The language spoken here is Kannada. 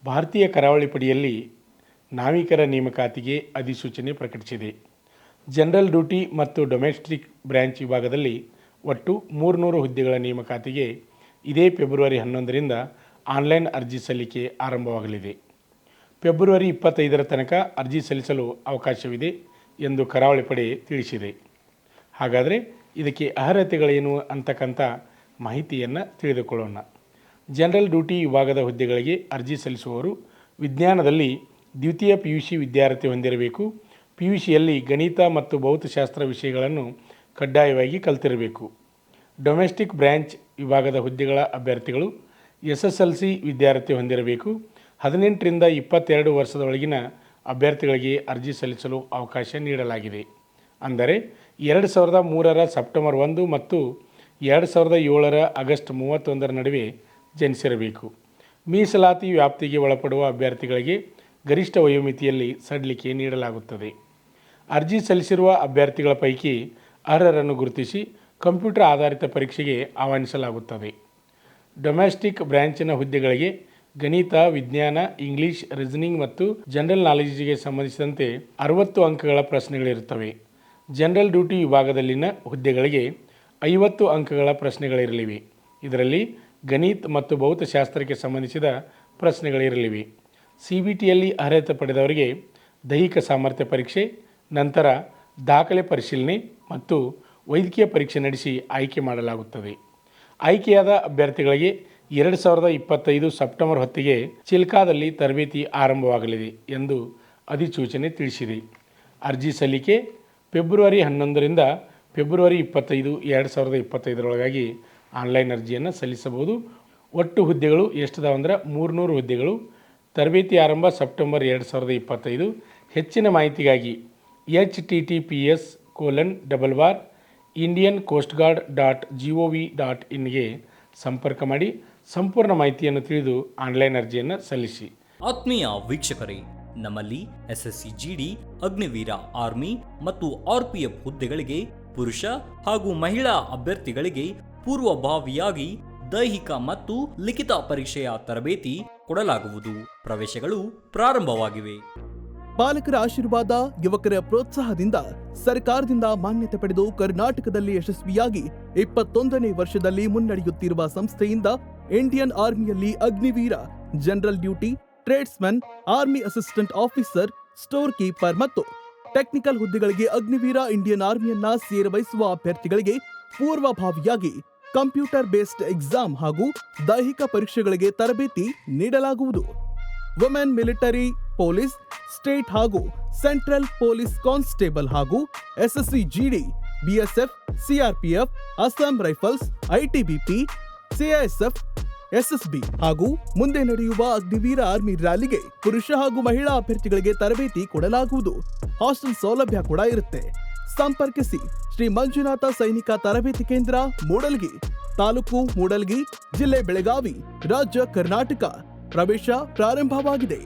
ಭಾರತೀಯ ಕರಾವಳಿ ಪಡೆಯಲ್ಲಿ ನಾವಿಕರ ನೇಮಕಾತಿಗೆ ಅಧಿಸೂಚನೆ ಪ್ರಕಟಿಸಿದೆ. ಜನರಲ್ ಡ್ಯೂಟಿ ಮತ್ತು ಡೊಮೆಸ್ಟಿಕ್ ಬ್ರಾಂಚ್ ವಿಭಾಗದಲ್ಲಿ ಒಟ್ಟು 300 ಹುದ್ದೆಗಳ ನೇಮಕಾತಿಗೆ ಇದೇ ಫೆಬ್ರವರಿ 11ರಿಂದ ಆನ್ಲೈನ್ ಅರ್ಜಿ ಸಲ್ಲಿಕೆ ಆರಂಭವಾಗಲಿದೆ. ಫೆಬ್ರವರಿ 25ರ ತನಕ ಅರ್ಜಿ ಸಲ್ಲಿಸಲು ಅವಕಾಶವಿದೆ ಎಂದು ಕರಾವಳಿ ಪಡೆ ತಿಳಿಸಿದೆ. ಹಾಗಾದರೆ ಇದಕ್ಕೆ ಅರ್ಹತೆಗಳೇನು ಅಂತಕ್ಕಂಥ ಮಾಹಿತಿಯನ್ನು ತಿಳಿದುಕೊಳ್ಳೋಣ. ಜನರಲ್ ಡ್ಯೂಟಿ ವಿಭಾಗದ ಹುದ್ದೆಗಳಿಗೆ ಅರ್ಜಿ ಸಲ್ಲಿಸುವವರು ವಿಜ್ಞಾನದಲ್ಲಿ ದ್ವಿತೀಯ PUC ವಿದ್ಯಾರ್ಥಿ ಹೊಂದಿರಬೇಕು. PUCಯಲ್ಲಿ ಗಣಿತ ಮತ್ತು ಭೌತಶಾಸ್ತ್ರ ವಿಷಯಗಳನ್ನು ಕಡ್ಡಾಯವಾಗಿ ಕಲಿತಿರಬೇಕು. ಡೊಮೆಸ್ಟಿಕ್ ಬ್ರಾಂಚ್ ವಿಭಾಗದ ಹುದ್ದೆಗಳ ಅಭ್ಯರ್ಥಿಗಳು SSLC ವಿದ್ಯಾರ್ಥಿ ಹೊಂದಿರಬೇಕು. 18ರಿಂದ 22 ವರ್ಷದೊಳಗಿನ ಅಭ್ಯರ್ಥಿಗಳಿಗೆ ಅರ್ಜಿ ಸಲ್ಲಿಸಲು ಅವಕಾಶ ನೀಡಲಾಗಿದೆ. ಅಂದರೆ 2003ರ ಸೆಪ್ಟೆಂಬರ್ 1 ಮತ್ತು 2007ರ ಆಗಸ್ಟ್ 31ರ ನಡುವೆ ಜನಿಸಿರಬೇಕು. ಮೀಸಲಾತಿ ವ್ಯಾಪ್ತಿಗೆ ಒಳಪಡುವ ಅಭ್ಯರ್ಥಿಗಳಿಗೆ ಗರಿಷ್ಠ ವಯೋಮಿತಿಯಲ್ಲಿ ಸಡಿಲಿಕೆ ನೀಡಲಾಗುತ್ತದೆ. ಅರ್ಜಿ ಸಲ್ಲಿಸಿರುವ ಅಭ್ಯರ್ಥಿಗಳ ಪೈಕಿ ಅರ್ಹರನ್ನು ಗುರುತಿಸಿ ಕಂಪ್ಯೂಟರ್ ಆಧಾರಿತ ಪರೀಕ್ಷೆಗೆ ಆಹ್ವಾನಿಸಲಾಗುತ್ತದೆ. ಡೊಮೆಸ್ಟಿಕ್ ಬ್ರಾಂಚಿನ ಹುದ್ದೆಗಳಿಗೆ ಗಣಿತ, ವಿಜ್ಞಾನ, ಇಂಗ್ಲಿಷ್, ರೀಸನಿಂಗ್ ಮತ್ತು ಜನರಲ್ ನಾಲೆಡ್ಜಿಗೆ ಸಂಬಂಧಿಸಿದಂತೆ 60 ಅಂಕಗಳ ಪ್ರಶ್ನೆಗಳಿರುತ್ತವೆ. ಜನರಲ್ ಡ್ಯೂಟಿ ವಿಭಾಗದಲ್ಲಿನ ಹುದ್ದೆಗಳಿಗೆ 50 ಅಂಕಗಳ ಪ್ರಶ್ನೆಗಳಿರಲಿವೆ. ಇದರಲ್ಲಿ ಗಣಿತ ಮತ್ತು ಭೌತಶಾಸ್ತ್ರಕ್ಕೆ ಸಂಬಂಧಿಸಿದ ಪ್ರಶ್ನೆಗಳಿರಲಿವೆ. CBTಯಲ್ಲಿ ಅರ್ಹತೆ ಪಡೆದವರಿಗೆ ದೈಹಿಕ ಸಾಮರ್ಥ್ಯ ಪರೀಕ್ಷೆ, ನಂತರ ದಾಖಲೆ ಪರಿಶೀಲನೆ ಮತ್ತು ವೈದ್ಯಕೀಯ ಪರೀಕ್ಷೆ ನಡೆಸಿ ಆಯ್ಕೆ ಮಾಡಲಾಗುತ್ತದೆ. ಆಯ್ಕೆಯಾದ ಅಭ್ಯರ್ಥಿಗಳಿಗೆ 2025 ಸೆಪ್ಟೆಂಬರ್ ಹೊತ್ತಿಗೆ ಚಿಲ್ಕಾದಲ್ಲಿ ತರಬೇತಿ ಆರಂಭವಾಗಲಿದೆ ಎಂದು ಅಧಿಸೂಚನೆ ತಿಳಿಸಿದೆ. ಅರ್ಜಿ ಸಲ್ಲಿಕೆ ಫೆಬ್ರವರಿ 11ರಿಂದ ಫೆಬ್ರವರಿ 25, 2025ರೊಳಗಾಗಿ ಆನ್ಲೈನ್ ಅರ್ಜಿಯನ್ನು ಸಲ್ಲಿಸಬಹುದು. ಒಟ್ಟು ಹುದ್ದೆಗಳು ಎಷ್ಟಿದಾವಂದ್ರೆ 300 ಹುದ್ದೆಗಳು. ತರಬೇತಿ ಆರಂಭ ಸೆಪ್ಟೆಂಬರ್ 2025. ಹೆಚ್ಚಿನ ಮಾಹಿತಿಗಾಗಿ https://indiancoastguard.gov.in ಸಂಪರ್ಕ ಮಾಡಿ ಸಂಪೂರ್ಣ ಮಾಹಿತಿಯನ್ನು ತಿಳಿದು ಆನ್ಲೈನ್ ಅರ್ಜಿಯನ್ನು ಸಲ್ಲಿಸಿ. ಆತ್ಮೀಯ ವೀಕ್ಷಕರೇ, ನಮ್ಮಲ್ಲಿ SSC GD, ಅಗ್ನಿವೀರ, ಆರ್ಮಿ ಮತ್ತು RPF ಹುದ್ದೆಗಳಿಗೆ ಪುರುಷ ಹಾಗೂ ಮಹಿಳಾ ಅಭ್ಯರ್ಥಿಗಳಿಗೆ ಪೂರ್ವಭಾವಿಯಾಗಿ ದೈಹಿಕ ಮತ್ತು ಲಿಖಿತ ಪರೀಕ್ಷೆಯ ತರಬೇತಿ ಕೊಡಲಾಗುವುದು. ಪ್ರವೇಶಗಳು ಪ್ರಾರಂಭವಾಗಿವೆ. ಪಾಲಕರ ಆಶೀರ್ವಾದ, ಯುವಕರ ಪ್ರೋತ್ಸಾಹದಿಂದ ಸರ್ಕಾರದಿಂದ ಮಾನ್ಯತೆ ಪಡೆದು ಕರ್ನಾಟಕದಲ್ಲಿ ಯಶಸ್ವಿಯಾಗಿ 21ನೇ ವರ್ಷದಲ್ಲಿ ಮುನ್ನಡೆಯುತ್ತಿರುವ ಸಂಸ್ಥೆಯಿಂದ ಇಂಡಿಯನ್ ಆರ್ಮಿಯಲ್ಲಿ Agniveer, general duty, tradesman, army assistant officer, store keeper ಮತ್ತು ಟೆಕ್ನಿಕಲ್ ಹುದ್ದೆಗಳಿಗೆ ಅಗ್ನಿವೀರ ಇಂಡಿಯನ್ ಆರ್ಮಿಯನ್ನ ಸೇರಬಯಸುವ ಅಭ್ಯರ್ಥಿಗಳಿಗೆ ಪೂರ್ವಭಾವಿಯಾಗಿ ಕಂಪ್ಯೂಟರ್ ಬೇಸ್ಡ್ ಎಕ್ಸಾಮ್ ಹಾಗೂ ದೈಹಿಕ ಪರೀಕ್ಷೆಗಳಿಗೆ ತರಬೇತಿ ನೀಡಲಾಗುವುದು. ವುಮೆನ್ ಮಿಲಿಟರಿ, ಪೊಲೀಸ್, ಸ್ಟೇಟ್ ಹಾಗೂ ಸೆಂಟ್ರಲ್ ಪೊಲೀಸ್ ಕಾನ್ಸ್ಟೇಬಲ್ ಹಾಗೂ SSC GD, BSF, CRPF, Assam rifles, ITBP, CISF, SSB ಹಾಗೂ ಮುಂದೆ ನಡೆಯುವ ಅಗ್ನಿವೀರ ಆರ್ಮಿ ರ್ಯಾಲಿಗೆ ಪುರುಷ ಹಾಗೂ ಮಹಿಳಾ ಅಭ್ಯರ್ಥಿಗಳಿಗೆ ತರಬೇತಿ ಕೊಡಲಾಗುವುದು. ಹಾಸ್ಟೆಲ್ ಸೌಲಭ್ಯ ಕೂಡ ಇರುತ್ತೆ. ಸಂಪರ್ಕಿಸಿ ಶ್ರೀ ಮಂಜುನಾಥ ಸೈನಿಕ ತರಬೇತಿ ಕೇಂದ್ರ, ಮೂಡಲ್ಗಿ, ತಾಲೂಕು ಮೂಡಲ್ಗಿ, ಜಿಲ್ಲೆ ಬೆಳಗಾವಿ, ರಾಜ್ಯ ಕರ್ನಾಟಕ. ಪ್ರವೇಶ ಪ್ರಾರಂಭವಾಗಿದೆ.